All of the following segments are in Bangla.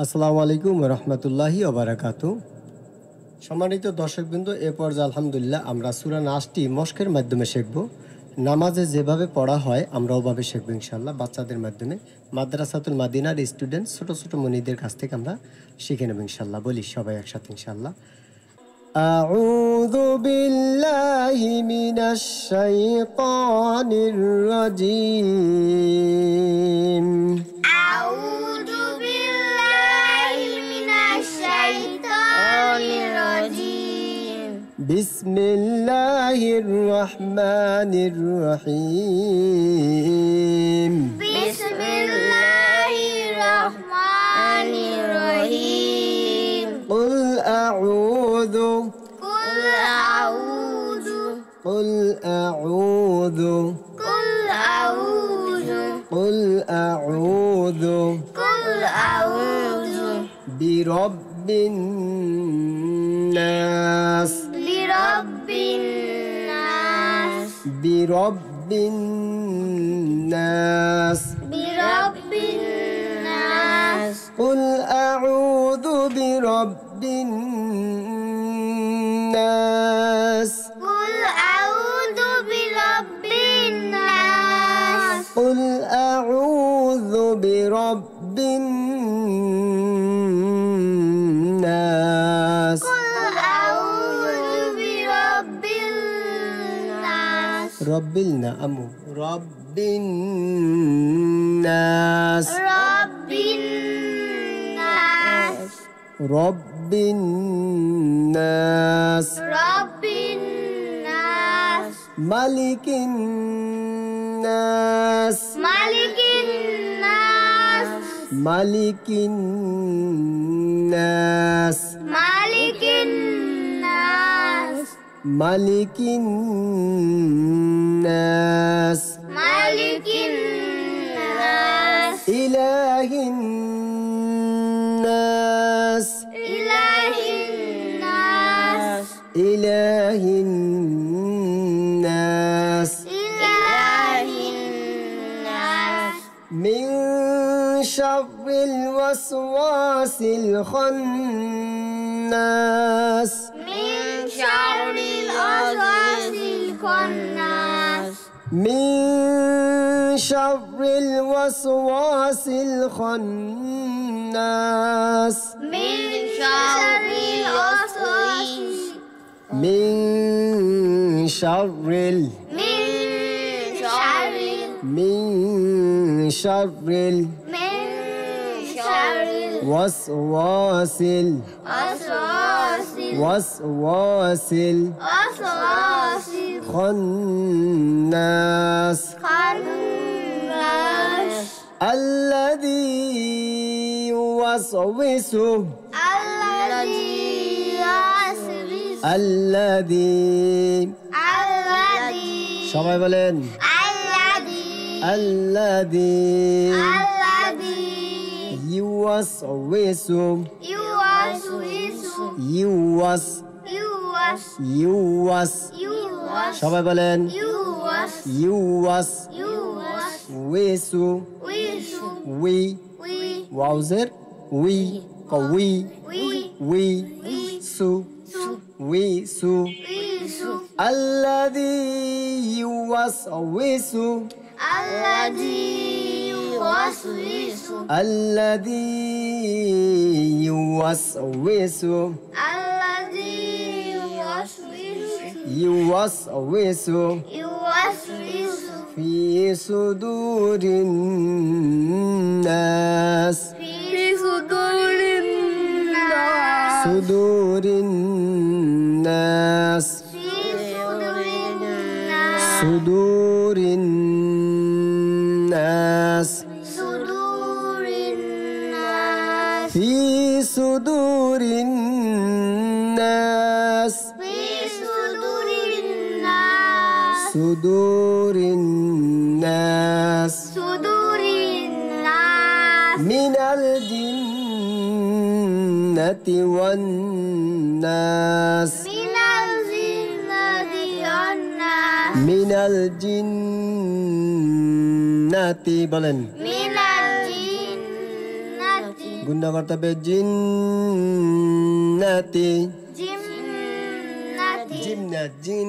আসসালামু আলাইকুম রহমতুল্লাহি ওবারাকাতু। সম্মানিত দর্শকবৃন্দ, এ পর্যায়ে আলহামদুলিল্লাহ আমরা সূরা নাসটি মশকের মাধ্যমে শিখব। নামাজে যেভাবে পড়া হয় আমরা ওভাবে শিখব ইনশাআল্লাহ। বাচ্চাদের মাধ্যমে মাদ্রাসাতুল মাদিনার স্টুডেন্ট ছোট ছোট মনিদের কাছ থেকে আমরা শিখে নেব ইনশাআল্লাহ। বলি সবাই একসাথে ইনশাআল্লাহ। আউযু বিল্লাহি মিনাশ শাইতানির রাজিম। বিসমিল্লাহির রহমানির রহিম। বিসমিল্লাহির রহমানির রহিম। কুল আউযু কুল আউযু কুল আউযু কুল আউযু কুল আউযু কুল আউযু বিরাব্বিন নাস লিরাব্বিন নাস বিরাব্বিন নাস বিরাব্বিন নাস কুল আউযু বিরাব্বিন নাস কুল আউযু বিরাব্বিন নাস কুল আউযু বিরাব্বিন নাস কুল আউযু বিরাব্বিন নাস রব্বিল না আমু রব্বিন নাস রাব্বিন নাস রব্বিন নাস রাব্বিন নাস মালিকিন নাস মালিকিন নাস মালিকিন নাস মালিকিন নাস মালিকিন নাস মালিকিন নাস ইলাহিন নাস ইলাহিন নাস ইলাহিন নাস ইলাহিন নাস মিন শাররিল ওয়াসওয়াসিল খান্নাস মিন শাররিল ওয়াসওয়াসিল খান্নাস মিন শাররিল ওয়াসওয়াসিল খান্নাস মিন শাররিল ওয়াসওয়াসিল মিন শাররিল মিন শাররিল মিন শাররিল মিন শাররিল ওয়াসওয়াসিল ওয়াসওয়াসিল ওয়াসওয়াসিল ওয়াসওয়াসিল খান্নাস খান্নাস الذي يوسوس আল্লাযী ইয়াসরিস الذي আল্লাযী সবাই বলেন আল্লাযী الذي আল্লাযী يوسوس ইউওয়াসউইসু يوس ইউওয়াস يوس ইউওয়াস সবাই বলেন ইউওয়াস يوس ইউওয়াস ويسو উইসু وي উই واوزر وي قوي উই وي سو সু ويسو উইসু الذي يوسوس আল্লাযী ইউওয়াসউইসু الذي يوسوس আল্লাযী ইউওয়াসউইসু يوسوس ইউওয়াসউইসু في صدور الناس ফি সুদুরিন নাস صدور الناس ফি সুদুরিন নাস صدور الناس সুদুরিন নাস في صدور الناس ফি সুদুরিন নাস صدور الناس সুদুরিন নাস من الجنة والناس মিনাল জিন্নাতি ওয়ান নাস من الجنة বলেন মিনাল জিন্নাতি গুণা করতে হবে জিন্নাতি জিন্নাতি জিন্নাতি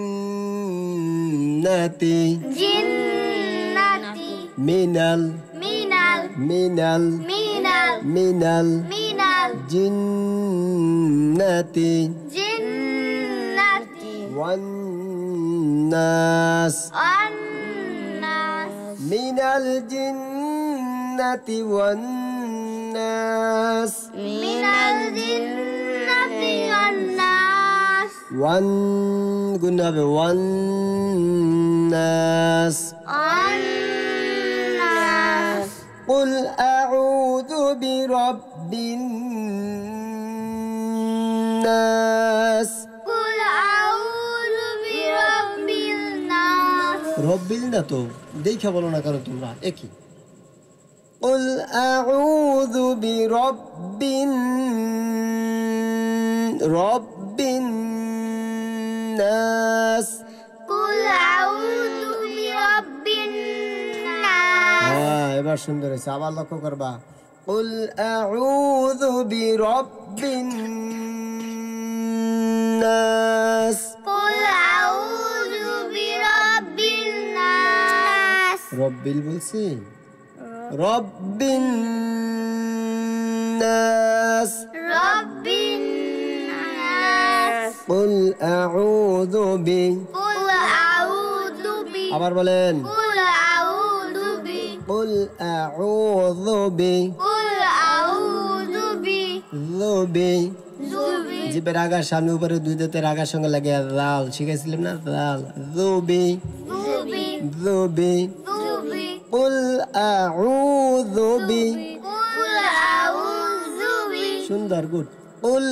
জিন্নাতি মিনাল মিনাল মিনাল মিনাল মিনাল মিনাল জিন্নাতি জিন্নাতি ওয়ান্নাস আন্নাস মিনাল জিন্নাতি ওয়ান্নাস মিনাল জিন্নাতি আন্নাস ওয়ান গুণ হবে ওয়ান্নাস আন্নাস قل أعوذ برب الناس قل أعوذ برب الناس রব্বিল না তো দেখে বলো না কারণ তোমরা একই قل أعوذ برب الناس قل أعوذ برب الناس হ্যাঁ এবার সুন্দর হয়েছে আবার লক্ষ্য করবা قل أعوذ برب الناس قل أعوذ برب الناس রব্বিল বলছি রব্বিন নাস رب الناس قل أعوذ بي قل أعوذ আবার বলেন قل أعوذ قل أعوذ بي قل أعوذ ذبي زبي জিবের আগার সামনে উপরে দুই দাঁতের আগার সঙ্গে লাগে রাল শিখেছিলাম না রাল ذبي زبي ذبي زبي قل أعوذ بي قل أعوذ সুন্দর গুড قل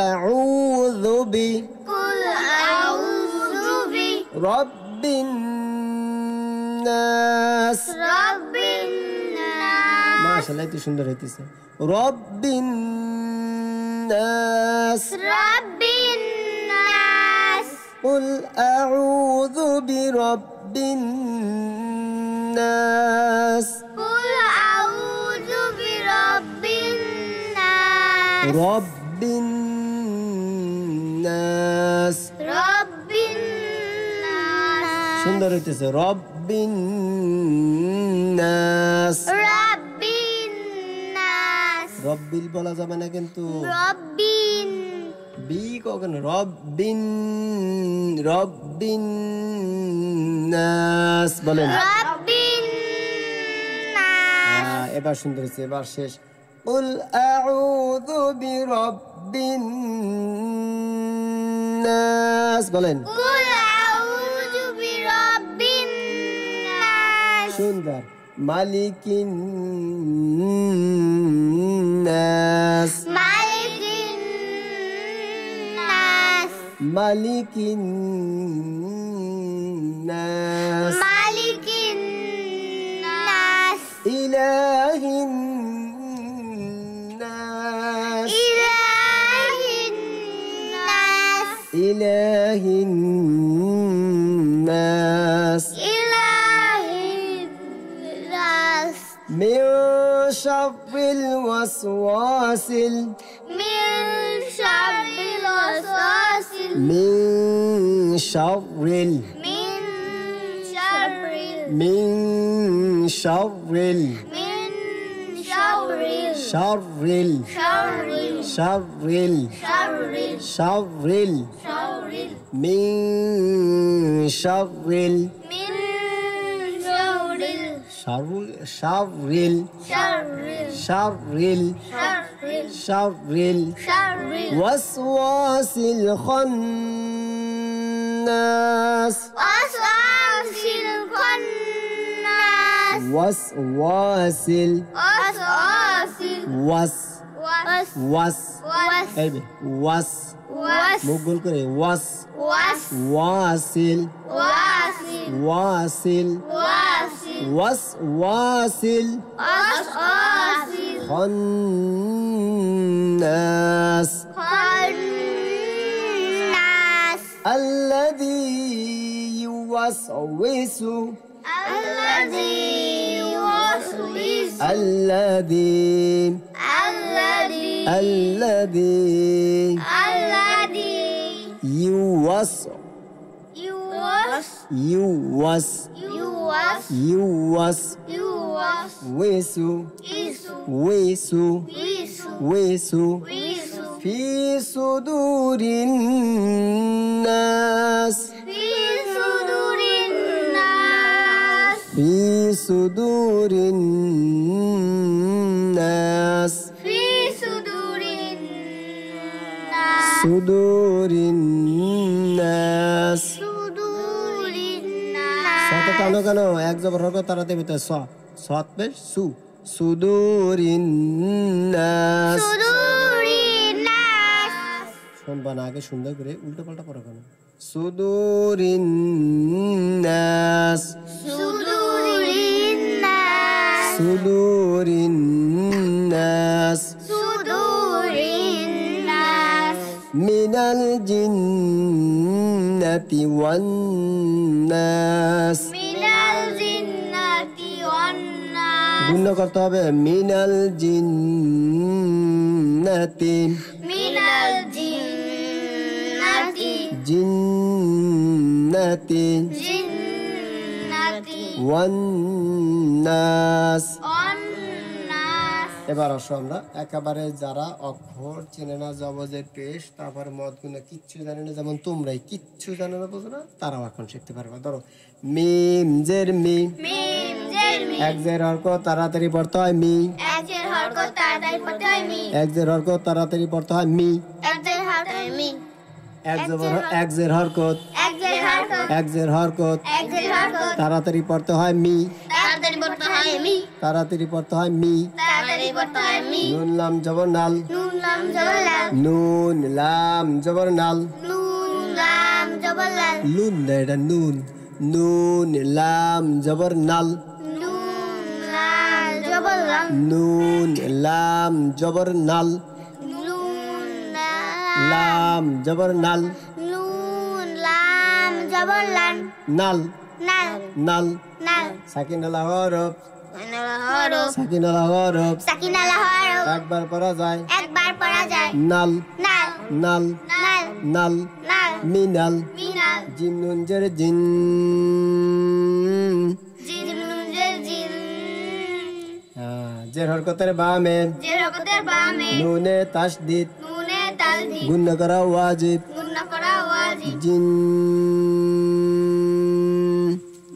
أعوذ بي قل أعوذ رب الناس رب الناس মাশাআল্লাহ এত সুন্দর হইতেছে رب الناس رب الناس قل أعوذ برب الناس قل أعوذ برب الناس رب الناس رب الناس সুন্দর হইতেছে رب الناس رب الناس রব্বিল বলা যাবে না কিন্তু رب বি কখন রব্বিন নাস বলেন رب الناس এবার সুন্দর হয়েছে এবার শেষ قل أعوذ برب الناس বলেন قل أعوذ برب الناس সুন্দর মালিকিন নাস ملك الناس মালিকিন নাস ملك الناس ইলাহিন নাস إله الناس إله الناس إله الناس من شر الوسواس من شر الوسواس من شر من شر من شر من شر شر شر شر شر شر شر من شر من شر شر شر شر شر شر شر شر وسواس الخناس وسواس الخناس وسواس وسواس وس وس وس এই বে ওয়াস وس মুখ গোল করে ওয়াস وس ওয়াসিল واصل ওয়াসিল واصل ওয়াস ওয়াসিল واصل خناس خناس الذي يوسوس الذي يوسوس الذي الذي الذي الذي يوس يوس يوس يوس يوس يوس ويسو يسو ويسو يسو ويسو يسو في صدور الناس في صدور الناس في صدور الناس في صدور الناس صدور الناس صدور সাথে الناس টানো কেন এক জবর হরকত তাড়াতে ভিতরে সৎ পেশ সু সুদুরিন নাস صدور الناس শুনবা না আগে সুন্দর করে উল্টো পাল্টা পড়ো কেন সুদুরিন নাস صدور الناس সুদুরিন নাস صدور الناس মিনাল জিন্নাতি ওয়ান নাস من الجنة والناس গুণ করতে হবে মিনাল জিন্নাতি من الجنة জিন্নাতি جنة ওয়ান নাস والناس এবার আসো আমরা একেবারে যারা অক্ষর চেনে না জবজের পেশ তারপর মদ গুণা কিচ্ছু জানে না যেমন তোমরাই কিচ্ছু জানে না বোঝো না তারাও এখন শিখতে পারবে ধরো মিম জের মি ميم زر ميم এক জের হরক তাড়াতাড়ি পড়তে হয় মি أجر هركو تعدي فتاي مي এক জের হরক তাড়াতাড়ি পড়তে হয় মি أجر هركو مي এক জের হরকত أجر هركو এক জের হরকত أجر هركو তাড়াতাড়ি পড়তে হয় মি تعدي فتاي مي তাড়াতাড়ি পড়তে হয় মি تعدي فتاي مي নুন লাম জবর নাল نون لام جبلال নুন লাম জবর নাল نون لام جبلال লুন না এটা নুন নুন লাম জবর নাল نون لام جبلال নুন লাম জবর নাল نون লাম জবর নাল نون لام جبلال নাল نال নাল نال সাকিন আলা হরফ أنا الهرب সাকিন আলা হরফ سكين الهرب একবার পড়া যায় একবার পড়া যায় নাল নাল নাল নাল নাল নাল মিনাল মিনাল জিম নুন জের জিন জিন নুন জের জিন জের হরকতের বামে জের হরকতের বামে নুনে তাসদিদ নুনে তাসদিদ গুণ করা ওয়াজিব গুণ করা ওয়াজিব জিন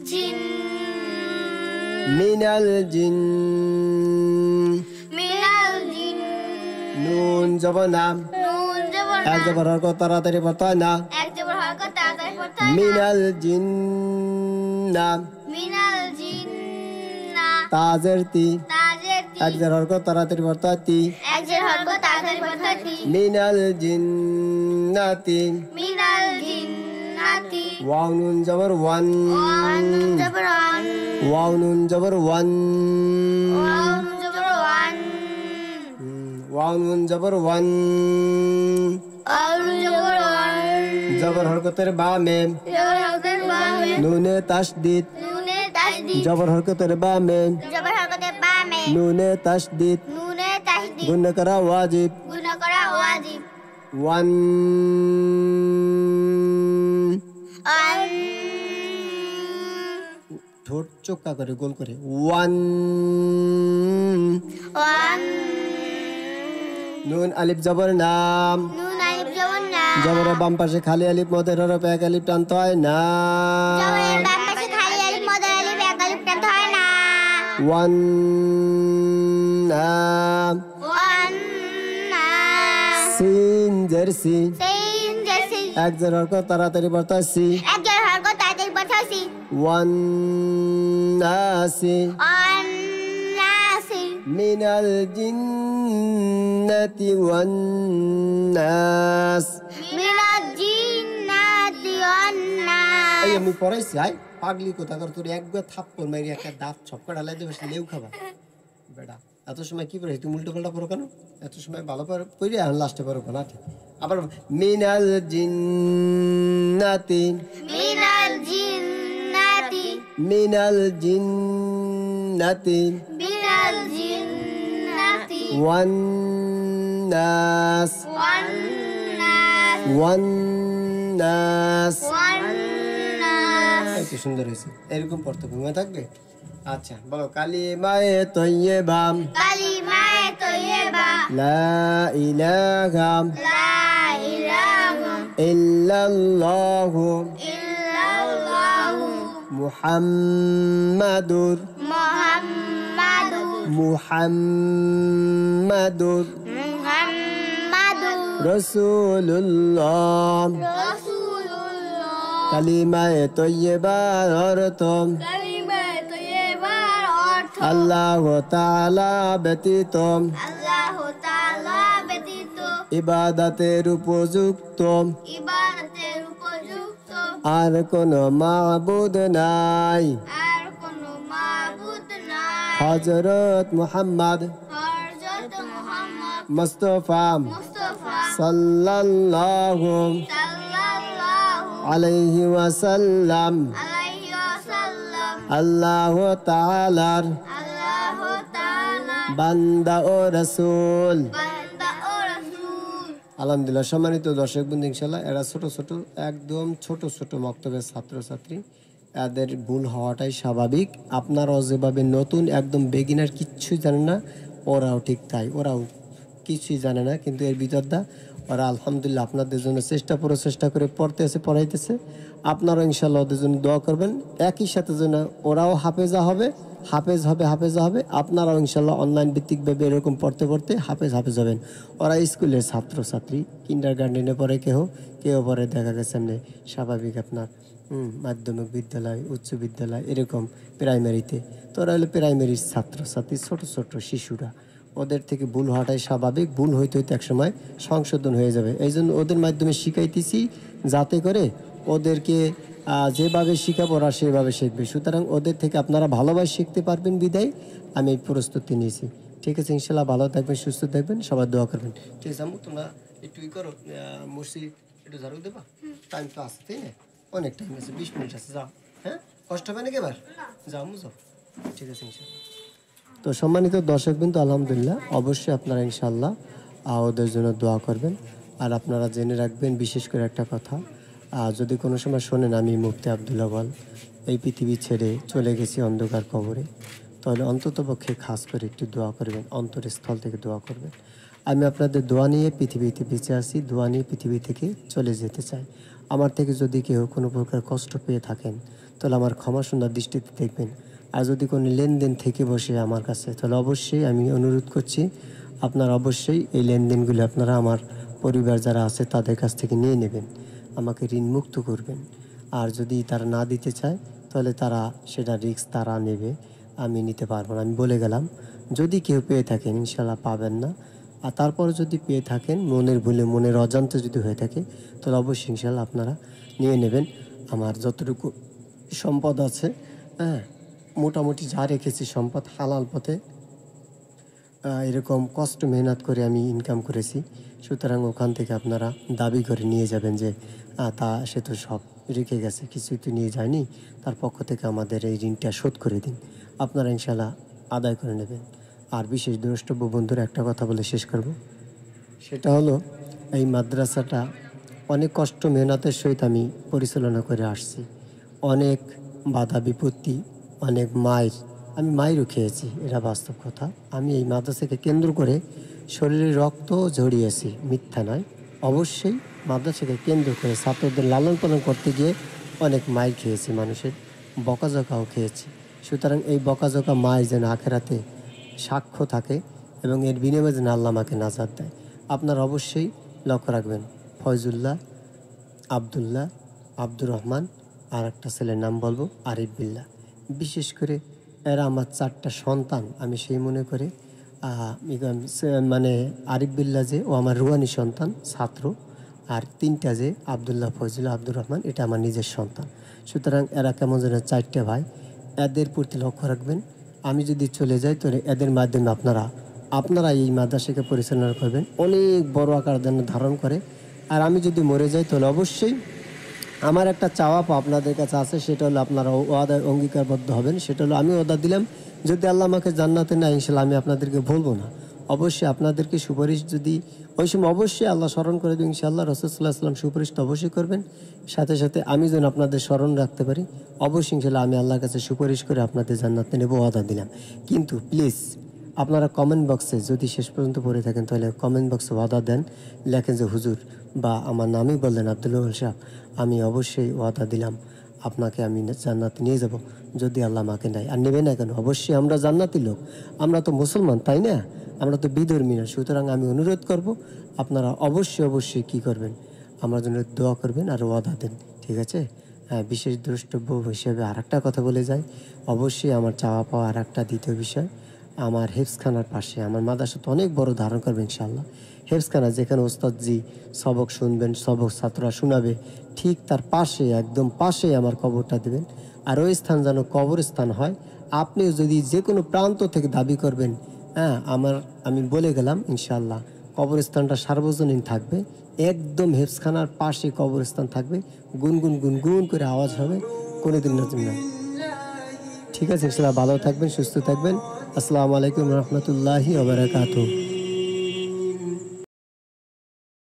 জিন মিনাল জিন মিনাল জিন নুন জবর নাম নুন জবর এক না জবর হরকত তাড়াতাড়ি পড়তে হয় না এক জবর হরকত তাড়াতাড়ি পড়তে হয় না মিনাল জিন নাম মিনাল জিন না তাজের তি তাজের তি এক জবর হরকত তাড়াতাড়ি পড়তে হয় তি এক জের হরকত তাড়াতাড়ি পড়তে হয় তি মিনাল জিন্নাতি মিনাল জিন্নাতি ওয়াও নুন জবর ওয়ান ওয়ান জবর ওয়ান ওয়াও নুন জবর ওয়ান ওয়ান জবর ওয়ান ওয়াও নুন জবর ওয়ান ওয়ান জবর ওয়ান জবর হরকতের বামে জবর হরকতের বামে নুনে তাসদিদ নুনে তাসদিদ জবর হরকতের বামে জবর হরকতের বামে নুনে তাসদিদ নুনে তাসদিদ গুণ করা ওয়াজিব গুণ করা ওয়াজিব ওয়ান ওয়ান ঠোঁট চোক্কা করে গোল করে ওয়ান ওয়ান নুন আলিফ জবর নাম নুন আলিফ জবর না জবরের বাম পাশে খালি আলিফ মদের হরফ এক আলিফ টানতে হয় না জবরের বাম পাশে খালি আলিফ মদের আলিফ এক আলিফ টানতে হয় না ওয়ান ওয়ান না সিন জার্সি সেইন জেসি এক জের হরকত তাড়াতাড়ি পড়তে হয় সি এক জের হরকত তাড়াতাড়ি পড়াছি ওয়ান নাসি ওয়ান নাসি মিনাল জিন্নাতি ওয়ান নাস মিনাল জিন্নাতি ওয়ান নাস এই আমি পড়াইছি আই পাগলি কথা কর তোর একবার থাপ্পড় মারি একটা দাঁত ছপকা ঢালাই দেবে লেউ খাবা বেটা এত সময় কি পড়াই তুমি উল্টো পাল্টা পড়ো কেন এত সময় ভালো পড়ে আর লাস্টে পড়ো না ঠিক আবার মিনাল জিন্নাতি মিনাল জিন্নাতি মিনাল জিন্নাতি মিনাল জিন্নাতি ওয়ান ওয়ান্নাস ওয়ান্নাস। কি সুন্দর হয়েছে, এরকম পড়তে হবে, মনে থাকবে। আচ্ছা বলো, কালিমায়ে তয়্যিবা কালিমায়ে তয়্যিবা লা ইলাহা লা ইলাহা ইল্লাল্লাহু ইল্লাল্লাহু মুহাম্মাদুর মুহাম্মাদুর রাসূলুল্লাহ। রাসূলুল্লাহ। কালিমায়ে তয়্যিবার অর্থ কালিমায়ে তয়্যিবার অর্থ আল্লাহ তাআলা ব্যতীত আল্লাহ তাআলা ব্যতীত ইবাদতের উপযুক্ত ইবাদতের উপযুক্ত আর কোনো মাবুদ নাই। আর কোনো মাবুদ নাই। হযরত মুহাম্মদ হযরত মুহাম্মদ মুস্তাফা মুস্তাফা সাল্লাল্লাহু সাল্লাল্লাহু আলাইহি ওয়াসাল্লাম আলাইহি ওয়াসাল্লাম আল্লাহ তাআলার আল্লাহ তাআলা বান্দা ও রাসূল। বান্দা ও রাসূল। আলহামদুলিল্লাহ। সম্মানিত দর্শক বন্ধু, ইনশাআল্লাহ এরা ছোট ছোট, একদম ছোট ছোট মক্তবের ছাত্রছাত্রী, এদের ভুল হওয়াটাই স্বাভাবিক। আপনারাও যেভাবে নতুন একদম বেগিনার, কিচ্ছুই জানে না, ওরাও ঠিক তাই, ওরাও কিছুই জানে না, কিন্তু এর ভিতরটা ওরা আলহামদুলিল্লাহ আপনাদের জন্য প্রচেষ্টা করে পড়তেছে, পড়াইতেছে। আপনারাও ইনশাআল্লাহ ওদের জন্য দোয়া করবেন, একই সাথে যেন ওরাও হাফেজা হবে, হাফেজা হবে। আপনারাও ইনশাআল্লাহ অনলাইন ভিত্তিকভাবে এরকম পড়তে পড়তে হাফেজ হবেন। ওরা স্কুলের ছাত্রছাত্রী, কিন্ডারগার্টেনে পড়ে, কেউ পড়ে দেখা গেছে এমনি স্বাভাবিক আপনার মাধ্যমিক বিদ্যালয়, উচ্চ বিদ্যালয়, এরকম প্রাইমারিতে। তো ওরা হলো প্রাইমারির ছাত্রছাত্রী, ছোট ছোট শিশুরা, ওদের থেকে ভুল হওয়াটাই স্বাভাবিক। ভুল হইতে হইতে একসময় সংশোধন হয়ে যাবে। এই জন্য ওদের মাধ্যমে শিখাইতেছি, যাতে করে ওদেরকে যেভাবে শিখাবো ওরা সেভাবে শিখবে। সুতরাং ওদের থেকে আপনারা ভালোভাবে শিখতে পারবেন বিদায় আমি এই প্রস্তুতি নিয়েছি। ঠিক আছে, ইনশাল্লাহ ভালো থাকবেন, সুস্থ থাকবেন, সবাই দোয়া করবেন। ঠিক আছে আম্মু, তোমরা একটু করো, মসজিদ একটু ঝাড়ু দেবা, টাইম তো আসতে, তাই না? অনেক টাইম আছে, 20 মিনিট আছে, যাও। হ্যাঁ, কষ্ট হবে নাকি এবার? যাও আম্মু, যাও। ঠিক আছে ইনশাল্লাহ। তো সম্মানিত দর্শকবৃন্দ, আলহামদুলিল্লাহ, অবশ্যই আপনারা ইনশাআল্লাহ ওদের জন্য দোয়া করবেন। আর আপনারা জেনে রাখবেন বিশেষ করে একটা কথা, যদি কোনো সময় শোনেন আমি মুফতি আব্দুল আউয়াল এই পৃথিবী ছেড়ে চলে গেছি অন্ধকার কবরে, তাহলে অন্ততপক্ষে খাস করে একটু দোয়া করবেন, অন্তরস্থল থেকে দোয়া করবেন। আমি আপনাদের দোয়া নিয়ে পৃথিবীতে বেঁচে আছি, দোয়া নিয়ে পৃথিবী থেকে চলে যেতে চাই। আমার থেকে যদি কেউ কোনো প্রকার কষ্ট পেয়ে থাকেন তাহলে আমার ক্ষমা সুন্দর দৃষ্টিতে দেখবেন। আর যদি কোনো লেনদেন থেকে বসে আমার কাছে, তাহলে অবশ্যই আমি অনুরোধ করছি আপনারা অবশ্যই এই লেনদেনগুলি আপনারা আমার পরিবার যারা আছে তাদের কাছ থেকে নিয়ে নেবেন, আমাকে ঋণ মুক্ত করবেন। আর যদি তারা না দিতে চায় তাহলে তারা সেটা রিস্ক তারা নেবে, আমি নিতে পারবো না। আমি বলে গেলাম, যদি কেউ পেয়ে থাকেন ইনশাল্লাহ পাবেন না। আর তারপরে যদি পেয়ে থাকেন মনের ভুলে, মনের অজান্তে যদি হয়ে থাকে, তাহলে অবশ্যই ইনশাল্লাহ আপনারা নিয়ে নেবেন। আমার যতটুকু সম্পদ আছে, হ্যাঁ, মোটামুটি যা রেখেছি সম্পদ হালাল পথে, এরকম কষ্ট মেহনত করে আমি ইনকাম করেছি। সুতরাং ওখান থেকে আপনারা দাবি করে নিয়ে যাবেন যে সে তো সব রেখে গেছে, কিছুই তো নিয়ে যায়নি, তার পক্ষ থেকে আমাদের এই ঋণটা শোধ করে দিন। আপনারা ইনশাল্লাহ আদায় করে নেবেন। আর বিশেষ দ্রষ্টব্য বন্ধুরা, একটা কথা বলে শেষ করব, সেটা হলো এই মাদ্রাসাটা অনেক কষ্ট মেহনতের সহিত আমি পরিচালনা করে আসছি। অনেক বাধা বিপত্তি, অনেক আমি মায়েরও খেয়েছি, এটা বাস্তব কথা। আমি এই মাদ্রাসাকে কেন্দ্র করে শরীরে রক্ত ঝরিয়েছি, মিথ্যা নয়। অবশ্যই মাদ্রাসাকে কেন্দ্র করে ছাত্রদের লালন পালন করতে গিয়ে অনেক মায়ের খেয়েছি, মানুষের বকাঝকাও খেয়েছি। সুতরাং এই বকাঝকা মায়ের যেন আখেরাতে সাক্ষ্য থাকে এবং এর বিনিময়ে যেন আল্লাহ আমাকে নাজাত দেয়। আপনারা অবশ্যই লক্ষ্য রাখবেন, ফয়জুল্লাহ, আবদুল্লাহ, আব্দুর রহমান, আর একটা ছেলের নাম বলবো আরিফ বিল্লাহ। বিশেষ করে এরা আমার 4টা সন্তান। আমি সেই মনে করে মানে আরিফ বিল্লাহ যে ও আমার রুহানি সন্তান, ছাত্র, আর 3টা যে আবদুল্লাহ, ফয়জুল্লাহ, আব্দুর রহমান, এটা আমার নিজের সন্তান। সুতরাং এরা কেমন যেন 4টে ভাই, এদের প্রতি লক্ষ্য রাখবেন। আমি যদি চলে যাই তাহলে এদের মাধ্যমে আপনারা এই মাদ্রাসাকে পরিচালনা করবেন, অনেক বড় আকার ধারণ করে। আর আমি যদি মরে যাই তাহলে অবশ্যই আমার একটা চাওয়া আপনাদের কাছে আছে, সেটা হলো আপনারা ওয়াদায় অঙ্গীকারবদ্ধ হবেন। সেটা হলো আমি ওয়াদা দিলাম, যদি আল্লাহ আমাকে জান্নাতে নেয় ইনশাল্লাহ আমি আপনাদেরকে বলবো না, অবশ্যই আপনাদেরকে সুপারিশ যদি ওই সময় অবশ্যই আল্লাহ স্মরণ করে দেবেন ইনশাআল্লাহ। রাসূল সাল্লাল্লাহু আলাইহি ওয়াসাল্লাম সুপারিশ তো অবশ্যই করবেন, সাথে সাথে আমি যেন আপনাদের স্মরণ রাখতে পারি অবশ্যই ইনশাআল্লাহ আমি আল্লাহর কাছে সুপারিশ করে আপনাদের জান্নাতে নেব, ওয়াদা দিলাম। কিন্তু প্লিজ আপনারা কমেন্ট বক্সে যদি শেষ পর্যন্ত পড়ে থাকেন তাহলে কমেন্ট বক্সে ওয়াদা দেন, লেখেন যে হুজুর বা আমার নামই বললেন আব্দুল ওয়াহাব সাহেব, আমি অবশ্যই ওয়াদা দিলাম আপনাকে আমি জান্নাতে নিয়ে যাব যদি আল্লাহ আমাকে নেয়। আর নেবে না কেন, অবশ্যই আমরা জান্নাতি লোক, আমরা তো মুসলমান তাই না, আমরা তো বিধর্মী না। সুতরাং আমি অনুরোধ করব আপনারা অবশ্যই কী করবেন, আমার জন্য দোয়া করবেন আর ওয়াদা দেন, ঠিক আছে? হ্যাঁ, বিশেষ দ্রষ্টব্য হিসেবে আর একটা কথা বলে যাই, অবশ্যই আমার চাওয়া পাওয়া আর একটা দ্বিতীয় বিষয়, আমার হেফজখানার পাশে আমার মাদ্রাসা তো অনেক বড় ধারণ করবে ইনশাআল্লাহ। হেফজখানা যেখানে ওস্তাদজি সবক শুনবেন, সবক ছাত্ররা শোনাবে, ঠিক তার পাশে একদম পাশে আমার কবরটা দেবেন। আর ওই স্থান যেন কবরস্থান হয়। আপনিও যদি যে কোনো প্রান্ত থেকে দাবি করবেন, হ্যাঁ আমি বলে গেলাম ইনশাআল্লাহ কবরস্থানটা সার্বজনীন থাকবে, একদম হেফজখানার পাশে কবরস্থান থাকবে, গুনগুন গুনগুন করে আওয়াজ হবে, কোনোদিন না। ঠিক আছে ইনশাআল্লাহ, ভালো থাকবেন, সুস্থ থাকবেন। আসসালামু আলাইকুম রহমতুল্লাহি ওয়া বারাকাতুহু।